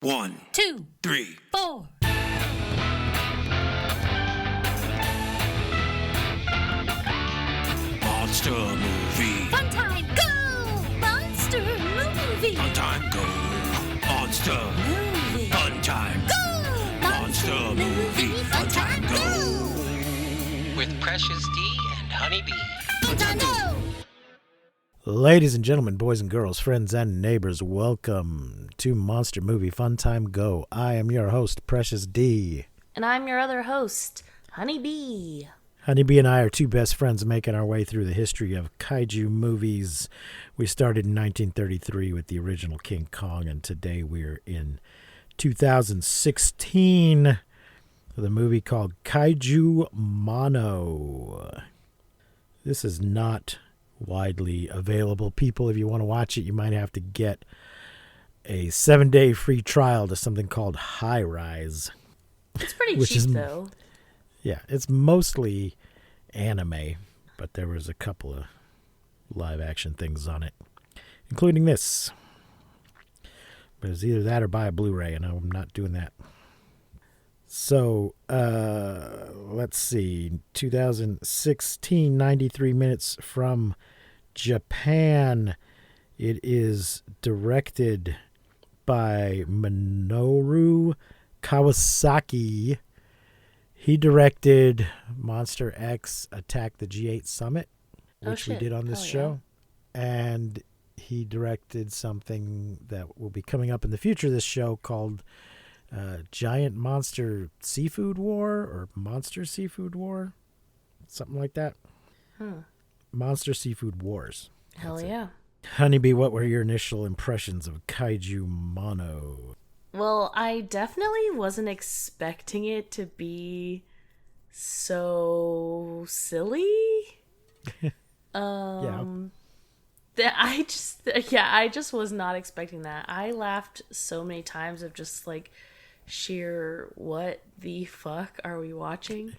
1, 2, 3, 4. Monster movie. Fun time, go! Monster movie. Fun time, go. Monster. Movie. Fun time. Go! Monster movie. Fun time, go. With Precious D and Honey Bee. Fun time, go! Ladies and gentlemen, boys and girls, friends and neighbors, welcome to Monster Movie Fun Time Go. I am your host, Precious D. And I'm your other host, Honey Bee. Honeybee and I are two best friends making our way through the history of kaiju movies. We started in 1933 with the original King Kong, and today we're in 2016 with a movie called Kaiju Mono. This is not widely available. People, if you want to watch it, you might have to get a 7-day free trial to something called High Rise. It's pretty cheap, though. Yeah, it's mostly anime, but there was a couple of live action things on it, including this. But it's either that or buy a Blu-ray, and I'm not doing that. So, let's see. 2016, 93 minutes from Japan. It is directed by Minoru Kawasaki. He directed Monster X Attack the G8 Summit, which we did on this show. And he directed something that will be coming up in the future of this show called Giant Monster Seafood War or Monster Seafood War. Something like that. Monster Seafood Wars. Hell yeah. Honeybee, what were your initial impressions of Kaiju Mono? Well, I definitely wasn't expecting it to be so silly. Yeah. I just was not expecting that. I laughed so many times of just like sheer what the fuck are we watching?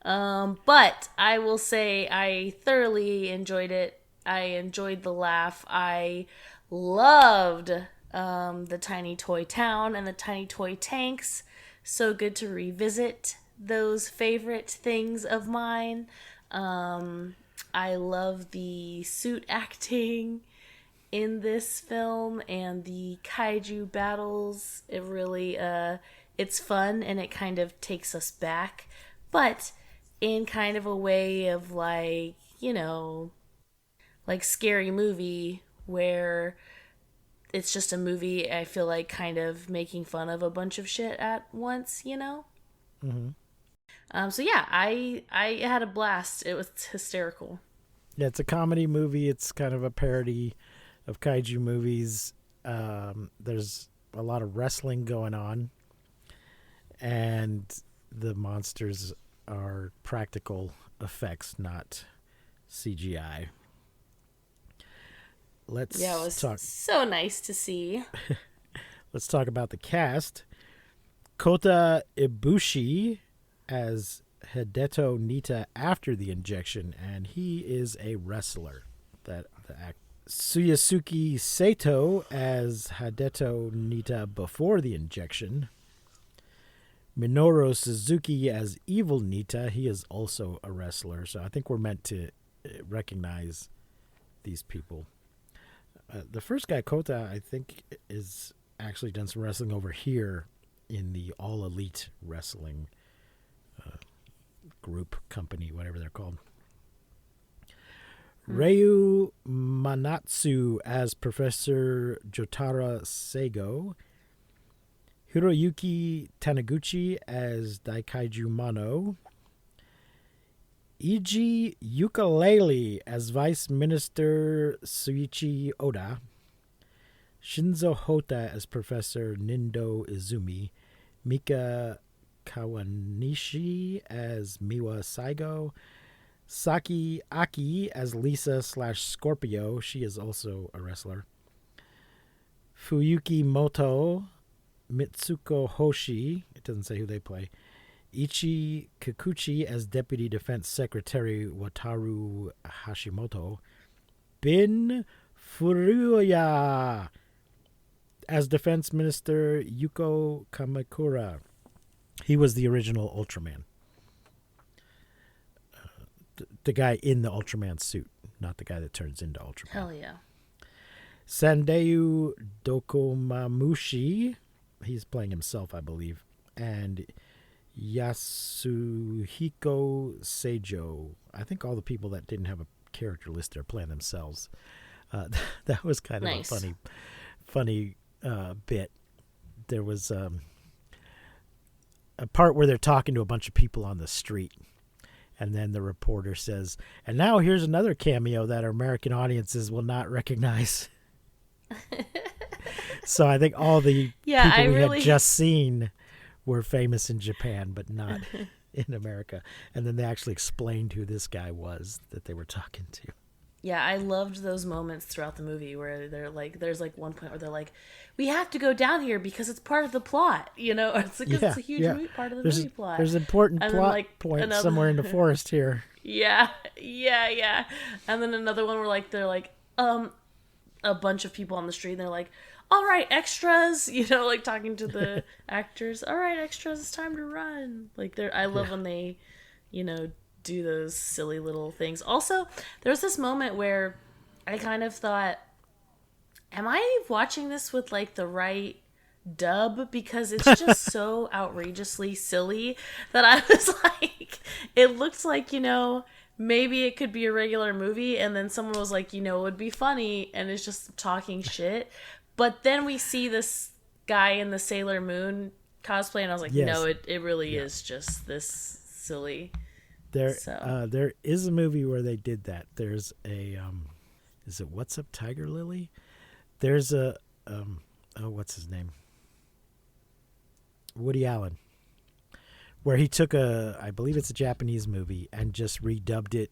But I will say I thoroughly enjoyed it. I enjoyed the laugh. I loved the tiny toy town and the tiny toy tanks. So good to revisit those favorite things of mine. I love the suit acting in this film and the kaiju battles. It really, it's fun and it kind of takes us back, but in kind of a way of like, you know, like Scary Movie where it's just a movie, I feel like, kind of making fun of a bunch of shit at once, you know? Mm-hmm. So yeah, I had a blast. It was hysterical. Yeah, it's a comedy movie. It's kind of a parody of kaiju movies. There's a lot of wrestling going on. And the monsters are practical effects, not CGI. It was so nice to see. Let's talk about the cast. Kota Ibushi as Hideto Nita after the injection, and he is a wrestler. Suyasuke Sato as Hideto Nita before the injection. Minoru Suzuki as Evil Nita. He is also a wrestler, so I think we're meant to recognize these people. The first guy, Kota, I think, is actually done some wrestling over here in the All Elite Wrestling group, company, whatever they're called. Ryu Manatsu as Professor Jotaro Seigo. Hiroyuki Taniguchi as Daikaiju Mono. Iji Ukulele as Vice Minister Suichi Oda. Shinzo Hota as Professor Nindo Izumi. Mika Kawanishi as Miwa Saigo. Saki Aki as Lisa/Scorpio. She is also a wrestler. Fuyuki Moto. Mitsuko Hoshi. It doesn't say who they play. Ichi Kikuchi as Deputy Defense Secretary Wataru Hashimoto. Bin Furuya as Defense Minister Yuko Kamakura. He was the original Ultraman. The guy in the Ultraman suit, not the guy that turns into Ultraman. Hell yeah. Sandeu Dokomamushi, he's playing himself, I believe, and Yasuhiko Seijo. I think all the people that didn't have a character list are playing themselves. That was kind of nice. a funny bit. There was a part where they're talking to a bunch of people on the street. And then the reporter says, and now here's another cameo that our American audiences will not recognize. So I think all the people had just seen were famous in Japan, but not in America. And then they actually explained who this guy was that they were talking to. Yeah, I loved those moments throughout the movie where they're like, there's like one point where they're like, we have to go down here because it's part of the plot, you know? It's like, it's a huge part of the movie plot. There's an important and plot then, point somewhere in the forest here. Yeah. And then another one where they're like, a bunch of people on the street and they're like, all right, extras, you know, like talking to the actors. All right, extras, it's time to run. Like I love when they, you know, do those silly little things. Also, there's this moment where I kind of thought, am I watching this with like the right dub? Because it's just so outrageously silly that I was like, it looks like, you know, maybe it could be a regular movie, and then someone was like, you know, it would be funny, and it's just talking shit. But then we see this guy in the Sailor Moon cosplay, and I was like, no, it really is just this silly. There is a movie where they did that. There's a is it What's Up Tiger Lily? There's a what's his name? Woody Allen, where he took I believe it's a Japanese movie and just redubbed it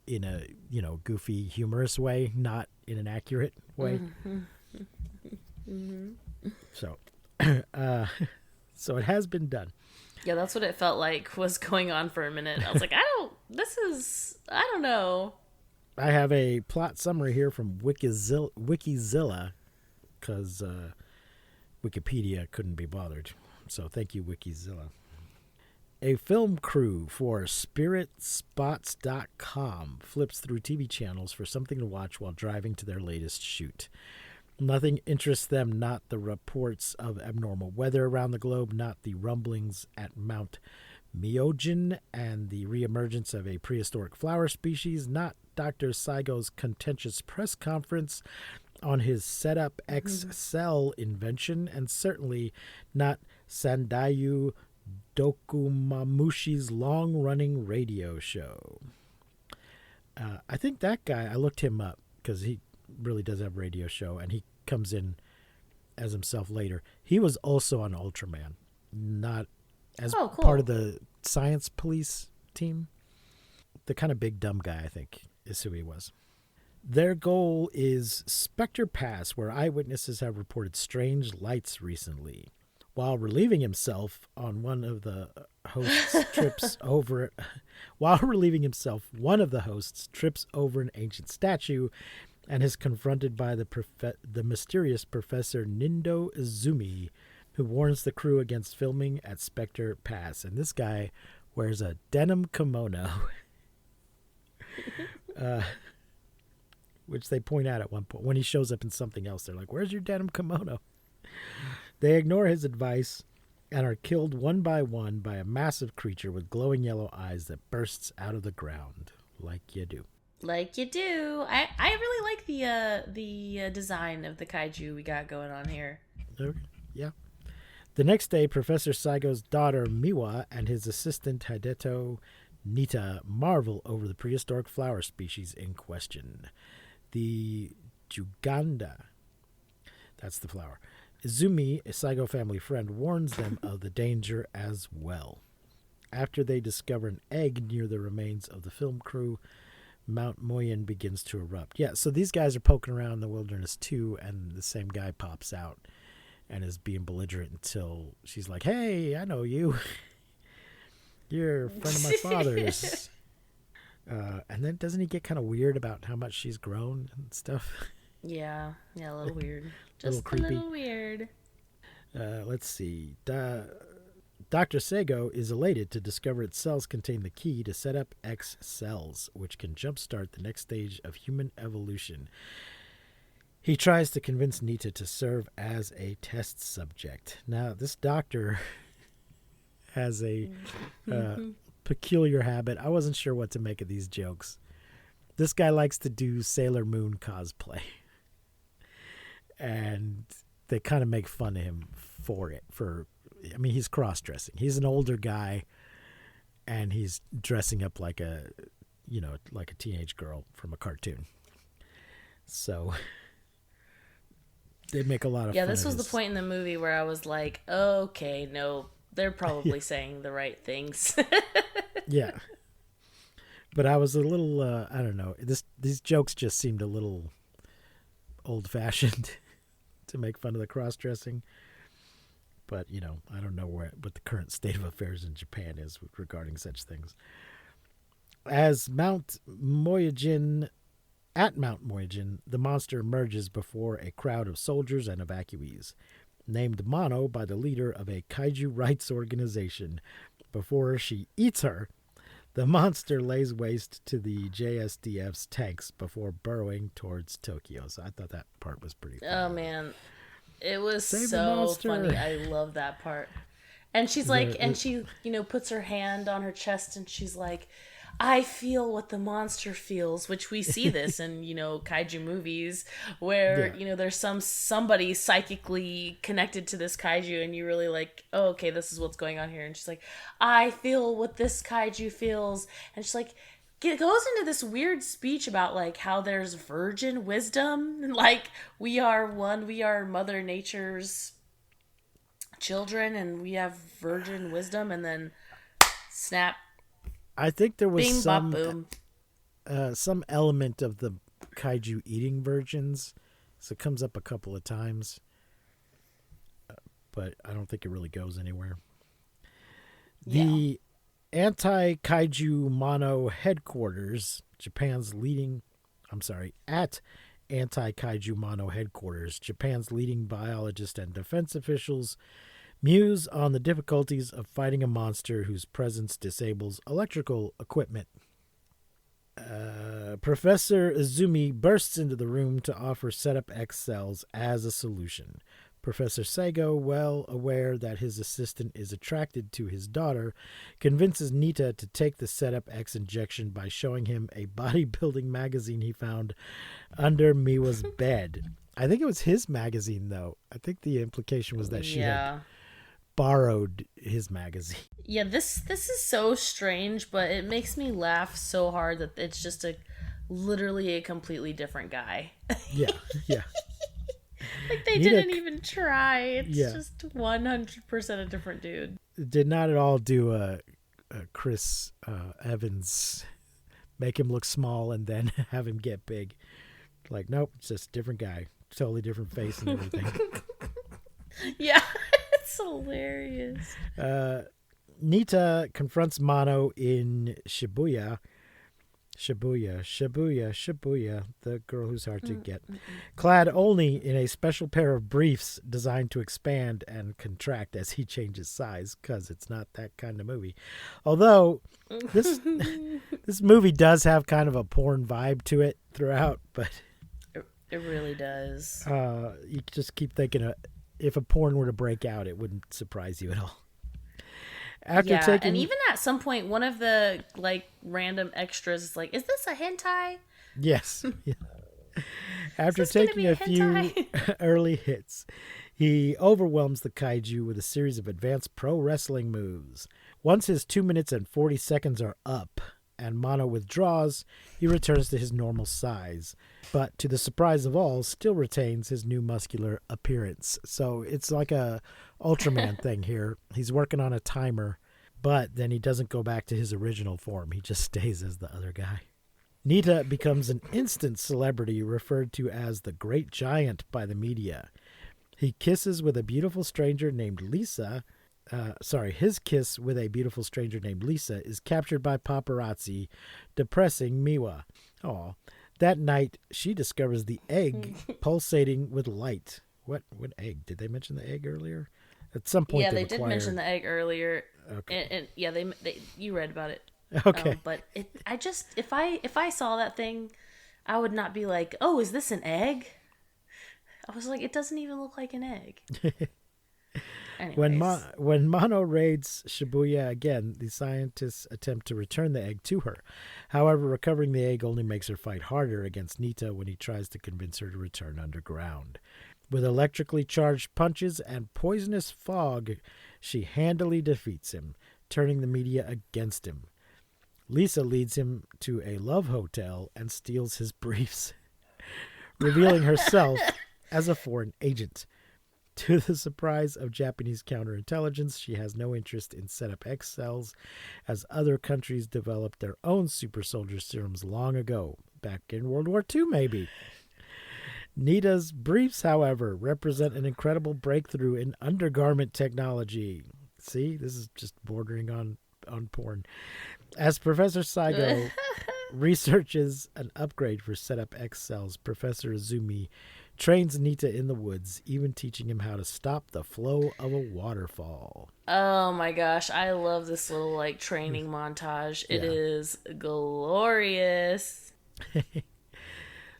in a, you know, goofy, humorous way, not in an accurate way. So so it has been done. Yeah, that's what it felt like was going on for a minute. I was like, I don't know. I have a plot summary here from Wikizilla, because Wikipedia couldn't be bothered. So thank you, Wikizilla. A film crew for SpiritSpots.com flips through TV channels for something to watch while driving to their latest shoot. Nothing interests them, not the reports of abnormal weather around the globe, not the rumblings at Mount Myogen and the reemergence of a prehistoric flower species, not Dr. Saigo's contentious press conference on his Setup X cell invention, and certainly not Sandayu Dokumamushi's long-running radio show. I think that guy, I looked him up because he really does have a radio show, and he comes in as himself later. He was also on Ultraman, not as part of the science police team. The kind of big dumb guy, I think, is who he was. Their goal is Spectre Pass, where eyewitnesses have reported strange lights recently. While relieving himself on one of the hosts trips over an ancient statue and is confronted by the mysterious Professor Nindo Izumi, who warns the crew against filming at Spectre Pass. And this guy wears a denim kimono, which they point out at one point. When he shows up in something else, they're like, where's your denim kimono? They ignore his advice and are killed one by one by a massive creature with glowing yellow eyes that bursts out of the ground, like you do. Like you do. I really like the design of the kaiju we got going on here. Okay. Yeah. The next day, Professor Saigo's daughter Miwa and his assistant Hideto Nita marvel over the prehistoric flower species in question. The Juganda. That's the flower. Izumi, a Saigo family friend, warns them of the danger as well. After they discover an egg near the remains of the film crew, Mount Moyen begins to erupt. Yeah, so these guys are poking around in the wilderness too, and the same guy pops out and is being belligerent until she's like, hey, I know you. You're a friend of my father's. And then doesn't he get kind of weird about how much she's grown and stuff? Yeah, a little weird. Little Just creepy. a little weird. Let's see. Dr. Sago is elated to discover its cells contain the key to set up X cells, which can jumpstart the next stage of human evolution. He tries to convince Nita to serve as a test subject. Now, this doctor has a peculiar habit. I wasn't sure what to make of these jokes. This guy likes to do Sailor Moon cosplay. And they kind of make fun of him for it. He's cross-dressing. He's an older guy, and he's dressing up like a teenage girl from a cartoon. So they make a lot of fun. Yeah, this was the point in the movie where I was like, okay, no, they're probably saying the right things. Yeah. But I was a little, I don't know. These jokes just seemed a little old-fashioned to make fun of the cross-dressing. But, I don't know what the current state of affairs in Japan is regarding such things. At Mount Moyojin, the monster emerges before a crowd of soldiers and evacuees. Named Mono by the leader of a kaiju rights organization. Before she eats her, the monster lays waste to the JSDF's tanks before burrowing towards Tokyo. So I thought that part was pretty funny. Oh, man. It was Save the so monster. funny. I love that part. And she's like, and she, puts her hand on her chest and she's like, I feel what the monster feels, which we see this in, kaiju movies where, there's somebody psychically connected to this kaiju and you really like, oh, okay, this is what's going on here. And she's like, I feel what this kaiju feels. And she's like, it goes into this weird speech about like how there's virgin wisdom. Like we are Mother Nature's children and we have virgin wisdom, and then snap. I think there was Bing, bop, boom. Some element of the kaiju eating virgins. So it comes up a couple of times. But I don't think it really goes anywhere. Yeah. The Anti-Kaiju Mono headquarters, at Anti-Kaiju Mono headquarters, Japan's leading biologists and defense officials muse on the difficulties of fighting a monster whose presence disables electrical equipment. Professor Izumi bursts into the room to offer Setup X cells as a solution. Professor Sago, well aware that his assistant is attracted to his daughter, convinces Nita to take the Setup X injection by showing him a bodybuilding magazine he found under Miwa's bed. I think it was his magazine, though. I think the implication was that she had borrowed his magazine. Yeah, this is so strange, but it makes me laugh so hard that it's just literally a completely different guy. Yeah. Like they didn't even try. It's just 100% a different dude. Did not at all do a Chris Evans, make him look small and then have him get big. Like, nope, it's just a different guy. Totally different face and everything. Yeah, it's hilarious. Nita confronts Mono in Shibuya, the girl who's hard to get, clad only in a special pair of briefs designed to expand and contract as he changes size, because it's not that kind of movie. Although this movie does have kind of a porn vibe to it throughout, but it really does. You just keep thinking if a porn were to break out, it wouldn't surprise you at all. And even at some point, one of the random extras is like, "Is this a hentai?" Yes. Yeah. After taking a few early hits, he overwhelms the kaiju with a series of advanced pro wrestling moves. Once his 2 minutes and 40 seconds are up and Mono withdraws, he returns to his normal size, but to the surprise of all, still retains his new muscular appearance. So it's like a Ultraman thing here. He's working on a timer, but then he doesn't go back to his original form. He just stays as the other guy. Nita becomes an instant celebrity, referred to as the Great Giant by the media. He kisses with a beautiful stranger named Lisa. His kiss with a beautiful stranger named Lisa is captured by paparazzi, depressing Miwa. That night, she discovers the egg pulsating with light. What egg? Did they mention the egg earlier? At some point, Yeah, they did mention the egg earlier. Okay. And yeah, they you read about it. Okay. But if I saw that thing, I would not be like, oh, is this an egg? I was like, it doesn't even look like an egg. Anyways. When Mono raids Shibuya again, the scientists attempt to return the egg to her. However, recovering the egg only makes her fight harder against Nita when he tries to convince her to return underground. With electrically charged punches and poisonous fog, she handily defeats him, turning the media against him. Lisa leads him to a love hotel and steals his briefs, revealing herself as a foreign agent. To the surprise of Japanese counterintelligence, she has no interest in Setup X cells, as other countries developed their own super soldier serums long ago, back in World War II maybe. Nita's briefs, however, represent an incredible breakthrough in undergarment technology. See, this is just bordering on porn. As Professor Saigo researches an upgrade for Setup X cells, Professor Izumi trains Nita in the woods, even teaching him how to stop the flow of a waterfall. Oh my gosh, I love this little like training montage. It is glorious.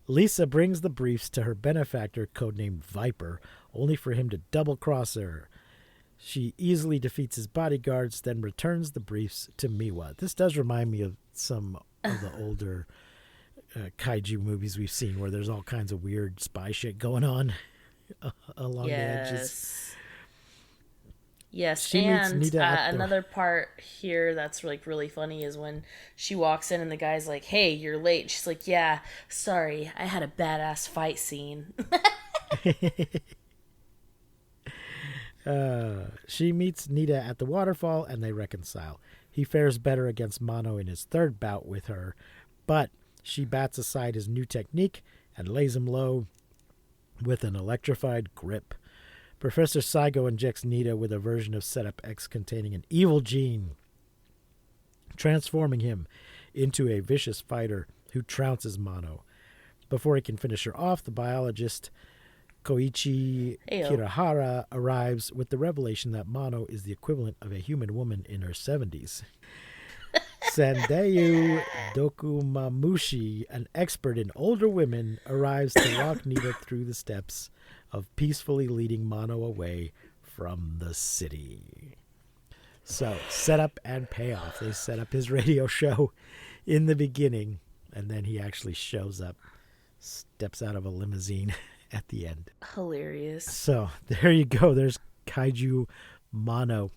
Lisa brings the briefs to her benefactor, codenamed Viper, only for him to double-cross her. She easily defeats his bodyguards, then returns the briefs to Miwa. This does remind me of some of the older kaiju movies we've seen, where there's all kinds of weird spy shit going on along the edges. Yes, She meets and Nita another part here that's like really funny is when she walks in and the guy's like, "Hey, you're late." She's like, "Yeah, sorry, I had a badass fight scene." She meets Nita at the waterfall and they reconcile. He fares better against Mono in his third bout with her, but she bats aside his new technique and lays him low with an electrified grip. Professor Saigo injects Nita with a version of Setup X containing an evil gene, transforming him into a vicious fighter who trounces Mono. Before he can finish her off, the biologist Koichi Kirahara arrives with the revelation that Mono is the equivalent of a human woman in her 70s. Sandayu Dokumamushi, an expert in older women, arrives to walk Nita through the steps of peacefully leading Mono away from the city. So, setup and payoff. They set up his radio show in the beginning, and then he actually shows up, steps out of a limousine at the end. Hilarious. So, there you go. There's Kaiju Mono,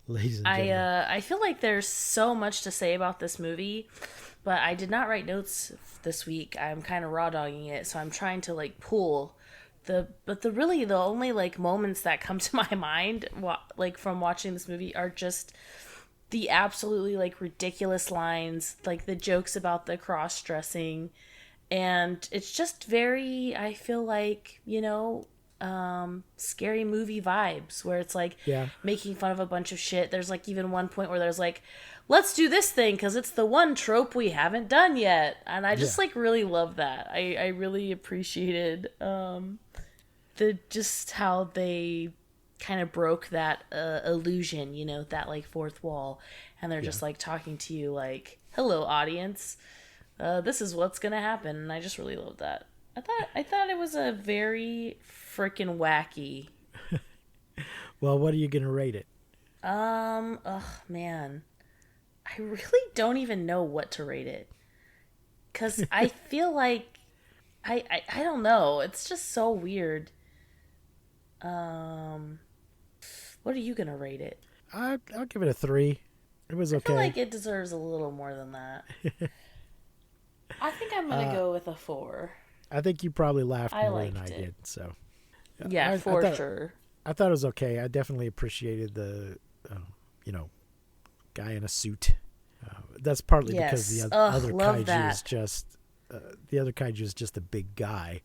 ladies and gentlemen. I feel like there's so much to say about this movie, but I did not write notes this week. I'm kind of raw dogging it, so I'm trying to like pull the only like moments that come to my mind like from watching this movie are just the absolutely like ridiculous lines, like the jokes about the cross-dressing, and it's just very, I feel like, scary movie vibes where it's like making fun of a bunch of shit. There's like even one point where there's like, let's do this thing because it's the one trope we haven't done yet, and I just like really love that. I really appreciated the just how they kind of broke that illusion, that like fourth wall, and they're just like talking to you like, hello audience, this is what's gonna happen, and I just really love that. I thought it was a very freaking wacky. Well, what are you gonna rate it? Oh man, I really don't even know what to rate it, because I feel like I don't know, it's just so weird. What are you gonna rate it? I'll give it a 3. It was okay. I feel like it deserves a little more than that. I think I'm gonna go with a 4. I think you probably laughed more than I did. So yeah, sure. I thought it was okay. I definitely appreciated the guy in a suit. That's partly because the other kaiju is just the other kaiju is just a big guy,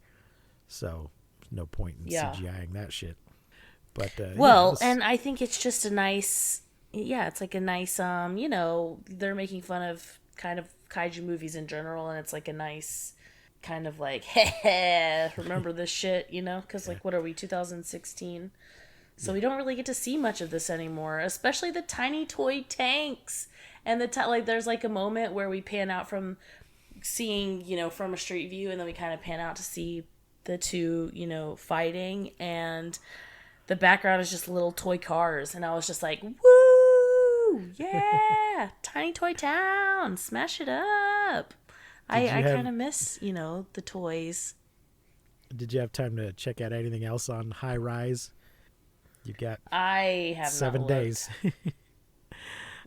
so there's no point in CGIing that shit. But and I think it's just a nice, it's like a nice they're making fun of kind of kaiju movies in general, and it's like a nice kind of like, hey, remember this shit, you know? Because, like, what are we, 2016? So we don't really get to see much of this anymore, especially the tiny toy tanks. And like, there's like a moment where we pan out from seeing, you know, from a street view, and then we kind of pan out to see the two, you know, fighting, and the background is just little toy cars, and I was just like, woo, yeah, tiny toy town, smash it up. I kind of miss, you know, the toys. Did you have time to check out anything else on High Rise? You've got I have 7 not days. yeah,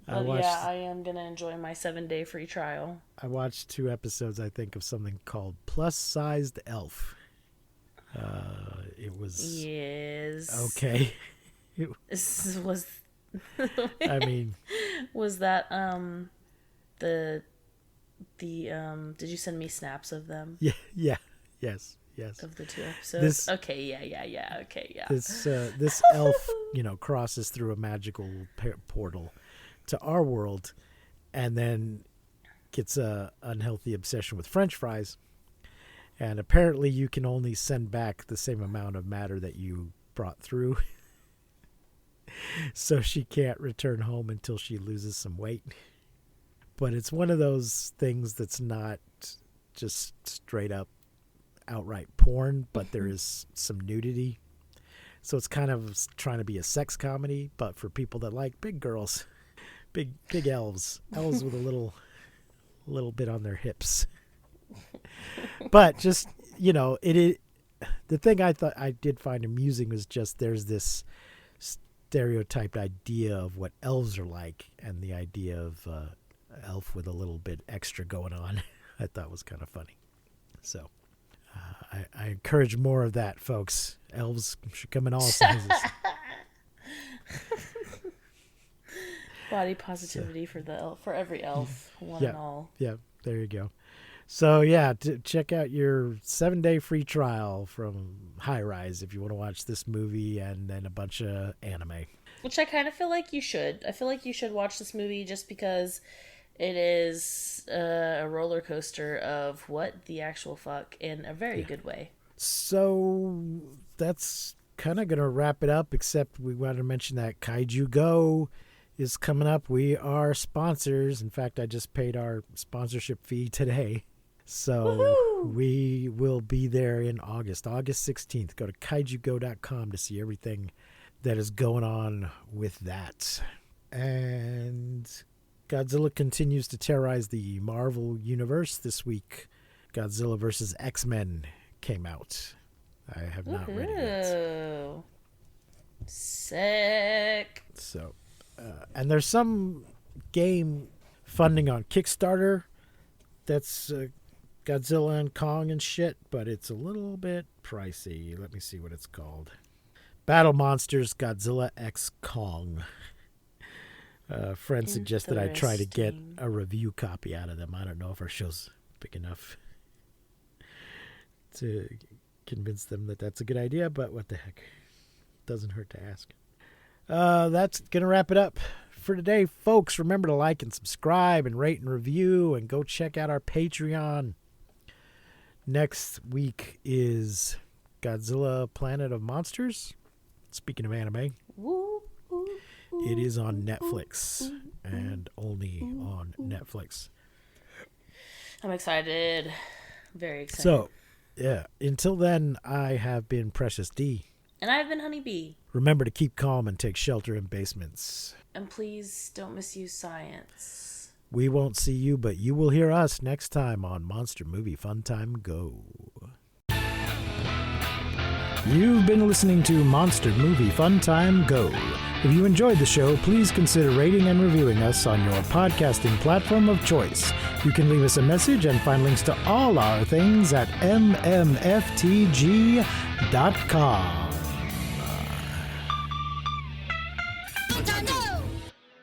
I am gonna enjoy my 7-day free trial. I watched 2 episodes, I think, of something called Plus Sized Elf. It was okay. Was I mean, was that the did you send me snaps of them? yes. Of the 2 episodes. Okay, yeah. This elf, you know, crosses through a magical portal to our world, and then gets a unhealthy obsession with French fries. And apparently, you can only send back the same amount of matter that you brought through. So she can't return home until she loses some weight. But it's one of those things that's not just straight up outright porn, but there is some nudity. So it's kind of trying to be a sex comedy, but for people that like big girls, big elves with a little bit on their hips. But just, you know, the thing I thought I did find amusing was just there's this stereotyped idea of what elves are like, and the idea of elf with a little bit extra going on. I thought was kind of funny. So I encourage more of that, folks. Elves should come in all sizes. Body positivity for every elf, one and all. Yeah, there you go. So yeah, check out your 7-day free trial from High Rise if you want to watch this movie and then a bunch of anime. Which I kind of feel like you should. I feel like you should watch this movie just because it is a roller coaster of what the actual fuck in a very good way. So that's kind of going to wrap it up, except we wanted to mention that Kaiju Go is coming up. We are sponsors. In fact, I just paid our sponsorship fee today. So Woohoo! We will be there in August 16th. Go to kaijugo.com to see everything that is going on with that. And Godzilla continues to terrorize the Marvel universe. This week, Godzilla vs. X-Men came out. I have not read it yet. Sick. So, and there's some game funding on Kickstarter that's Godzilla and Kong and shit, but it's a little bit pricey. Let me see what it's called. Battle Monsters Godzilla X Kong. Friend suggested I try to get a review copy out of them. I don't know if our show's big enough to convince them that that's a good idea, but what the heck. Doesn't hurt to ask. That's going to wrap it up for today, folks. Remember to like and subscribe and rate and review, and go check out our Patreon. Next week is Godzilla Planet of Monsters. Speaking of anime, it is on Netflix and only on Netflix. I'm excited. Very excited. So, yeah. Until then, I have been Precious D. And I've been Honeybee. Remember to keep calm and take shelter in basements. And please don't misuse science. We won't see you, but you will hear us next time on Monster Movie Fun Time Go. You've been listening to Monster Movie Fun Time Go. If you enjoyed the show, please consider rating and reviewing us on your podcasting platform of choice. You can leave us a message and find links to all our things at mmftg.com.